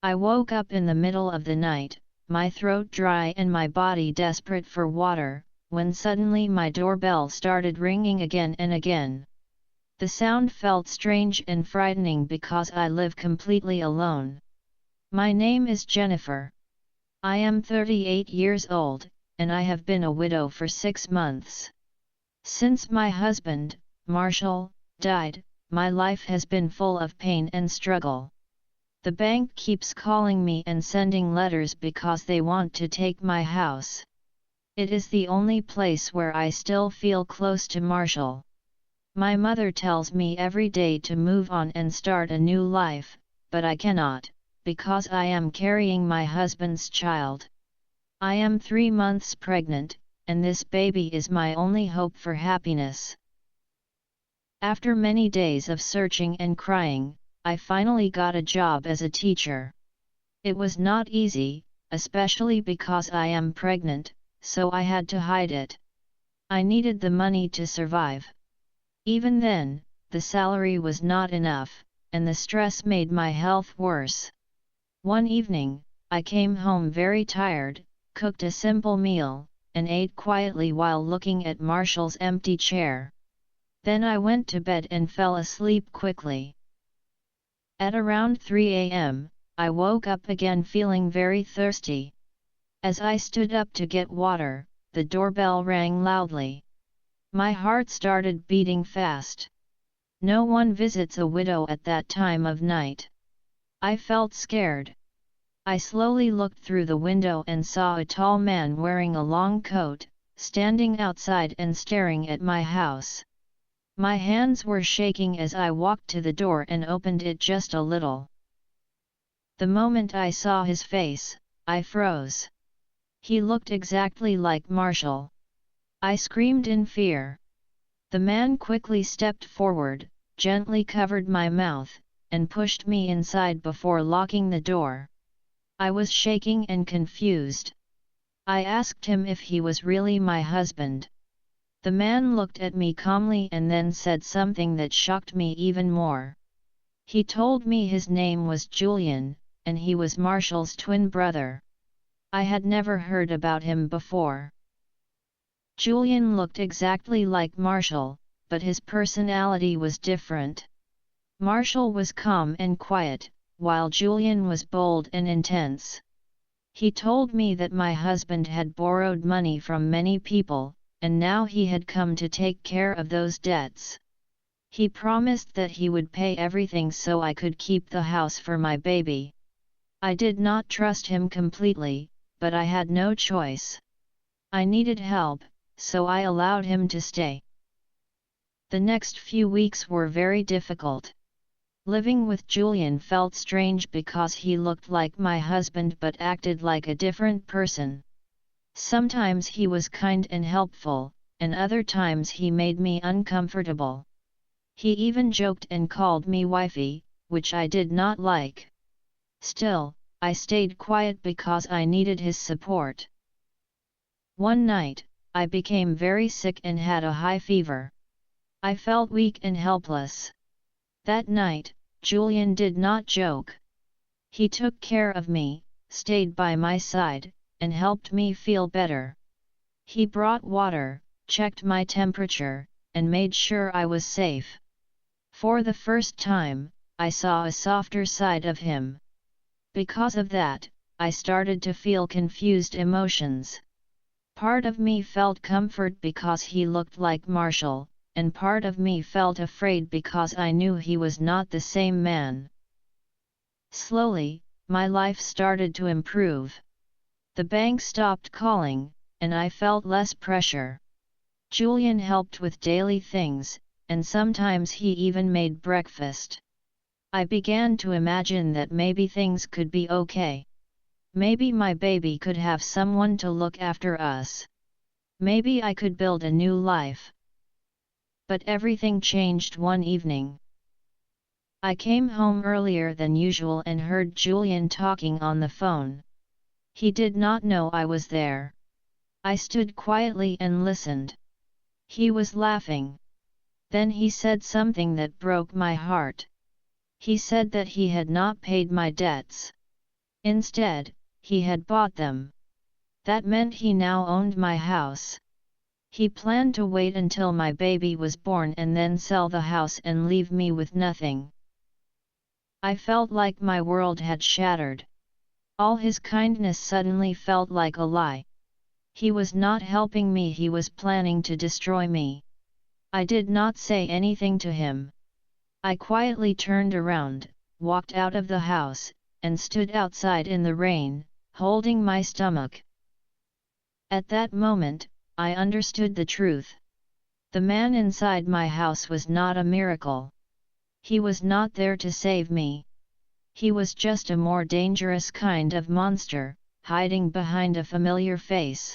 I woke up in the middle of the night, my throat dry and my body desperate for water, when suddenly my doorbell started ringing again and again. The sound felt strange and frightening because I live completely alone. My name is Jennifer. I am 38 years old, and I have been a widow for 6 months. Since my husband, Marshall, died, my life has been full of pain and struggle. The bank keeps calling me and sending letters because they want to take my house. It is the only place where I still feel close to Marshall. My mother tells me every day to move on and start a new life, but I cannot, because I am carrying my husband's child. I am 3 months pregnant, and this baby is my only hope for happiness. After many days of searching and crying, I finally got a job as a teacher. It was not easy, especially because I am pregnant, so I had to hide it. I needed the money to survive. Even then, the salary was not enough, and the stress made my health worse. One evening, I came home very tired, cooked a simple meal, and ate quietly while looking at Marshall's empty chair. Then I went to bed and fell asleep quickly. At around 3 a.m., I woke up again feeling very thirsty. As I stood up to get water, the doorbell rang loudly. My heart started beating fast. No one visits a widow at that time of night. I felt scared. I slowly looked through the window and saw a tall man wearing a long coat, standing outside and staring at my house. My hands were shaking as I walked to the door and opened it just a little. The moment I saw his face, I froze. He looked exactly like Marshall. I screamed in fear. The man quickly stepped forward, gently covered my mouth, and pushed me inside before locking the door. I was shaking and confused. I asked him if he was really my husband. The man looked at me calmly and then said something that shocked me even more. He told me his name was Julian, and he was Marshall's twin brother. I had never heard about him before. Julian looked exactly like Marshall, but his personality was different. Marshall was calm and quiet, while Julian was bold and intense. He told me that my husband had borrowed money from many people, and now he had come to take care of those debts. He promised that he would pay everything so I could keep the house for my baby. I did not trust him completely, but I had no choice. I needed help, so I allowed him to stay. The next few weeks were very difficult. Living with Julian felt strange because he looked like my husband but acted like a different person. Sometimes he was kind and helpful, and other times he made me uncomfortable. He even joked and called me wifey, which I did not like. Still, I stayed quiet because I needed his support. One night, I became very sick and had a high fever. I felt weak and helpless. That night, Julian did not joke. He took care of me, stayed by my side, and helped me feel better. He brought water, checked my temperature, and made sure I was safe. For the first time, I saw a softer side of him. Because of that, I started to feel confused emotions. Part of me felt comfort because he looked like Marshall, and part of me felt afraid because I knew he was not the same man. Slowly, my life started to improve. The bank stopped calling, and I felt less pressure. Julian helped with daily things, and sometimes he even made breakfast. I began to imagine that maybe things could be okay. Maybe my baby could have someone to look after us. Maybe I could build a new life. But everything changed one evening. I came home earlier than usual and heard Julian talking on the phone. He did not know I was there. I stood quietly and listened. He was laughing. Then he said something that broke my heart. He said that he had not paid my debts. Instead, he had bought them. That meant he now owned my house. He planned to wait until my baby was born and then sell the house and leave me with nothing. I felt like my world had shattered. All his kindness suddenly felt like a lie. He was not helping me, he was planning to destroy me. I did not say anything to him. I quietly turned around, walked out of the house, and stood outside in the rain, holding my stomach. At that moment, I understood the truth. The man inside my house was not a miracle. He was not there to save me. He was just a more dangerous kind of monster, hiding behind a familiar face.